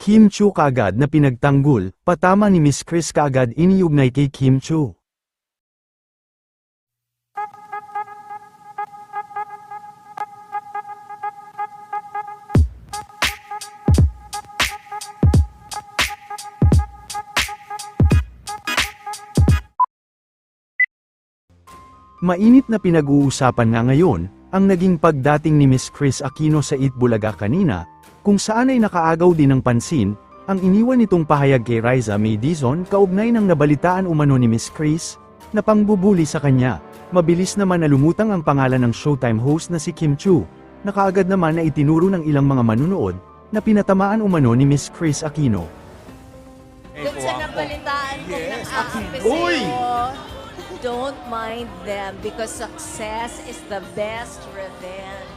Kim Chu kaagad na pinagtanggol, patama ni Miss Chris kaagad iniugnay kay Kim Chu. Mainit na pinag-uusapan nga ngayon, ang naging pagdating ni Miss Chris Aquino sa Eat Bulaga kanina, kung saan ay nakaagaw din ng pansin, ang iniwan nitong pahayag kay Riza May Dizon kaugnay ng nabalitaan umano ni Miss Chris, na pangbubuli sa kanya. Mabilis naman na lumutang ang pangalan ng Showtime host na si Kim Chu, na kaagad naman na itinuro ng ilang mga manunood, na pinatamaan umano ni Miss Chris Aquino. Doon sa nabalitaan ko ng actress Uy! don't mind them because success is the best revenge.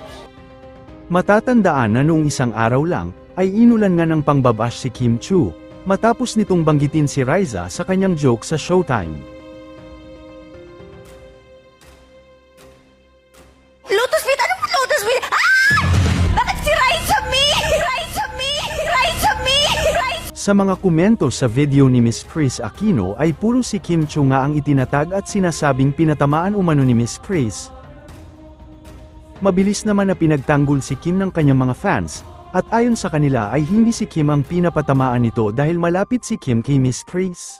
Matatandaan na noong isang araw lang, ay inulan nga ng pangbabash si Kim Chu, matapos nitong banggitin si Riza sa kanyang joke sa Showtime. Lotus Meat? Ano po Lotus Meat? Ah! Bakit si Riza Me? Riza Me? Riza Me? Sa mga komento sa video ni Miss Chris Aquino ay puro si Kim Chu nga ang itinatag at sinasabing pinatamaan umano ni Miss Chris. Mabilis naman na pinagtanggol si Kim ng kanyang mga fans, at ayon sa kanila ay hindi si Kim ang pinapatamaan nito dahil malapit si Kim kay Miss Chris.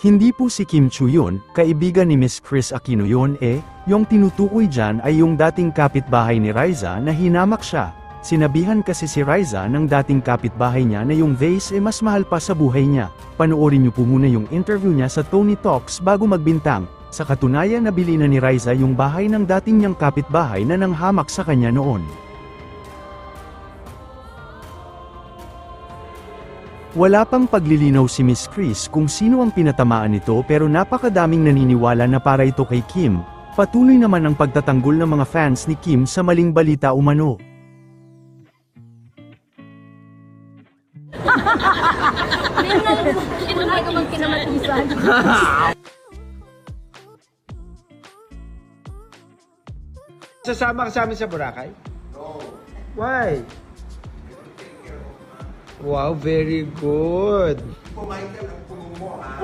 Hindi po si Kim Chu yun, kaibigan ni Miss Chris Aquino yun yung tinutukoy dyan ay yung dating kapitbahay ni Riza na hinamak siya. Sinabihan kasi si Riza ng dating kapitbahay niya na yung vase mas mahal pa sa buhay niya. Panoorin niyo po muna yung interview niya sa Tony Talks bago magbintang. Sa katunayan nabili na ni Riza yung bahay ng dating niyang kapitbahay na nanghamak sa kanya noon. Wala pang paglilinaw si Miss Chris kung sino ang pinatamaan nito pero napakadaming naniniwala na para ito kay Kim. Patuloy naman ang pagtatanggol ng mga fans ni Kim sa maling balita umano. Tinunay ko bang kinamatisan? Sasama ka sa amin sa Boracay? No. Why? Wow, very good. Kumain ka ng puno mo, ha?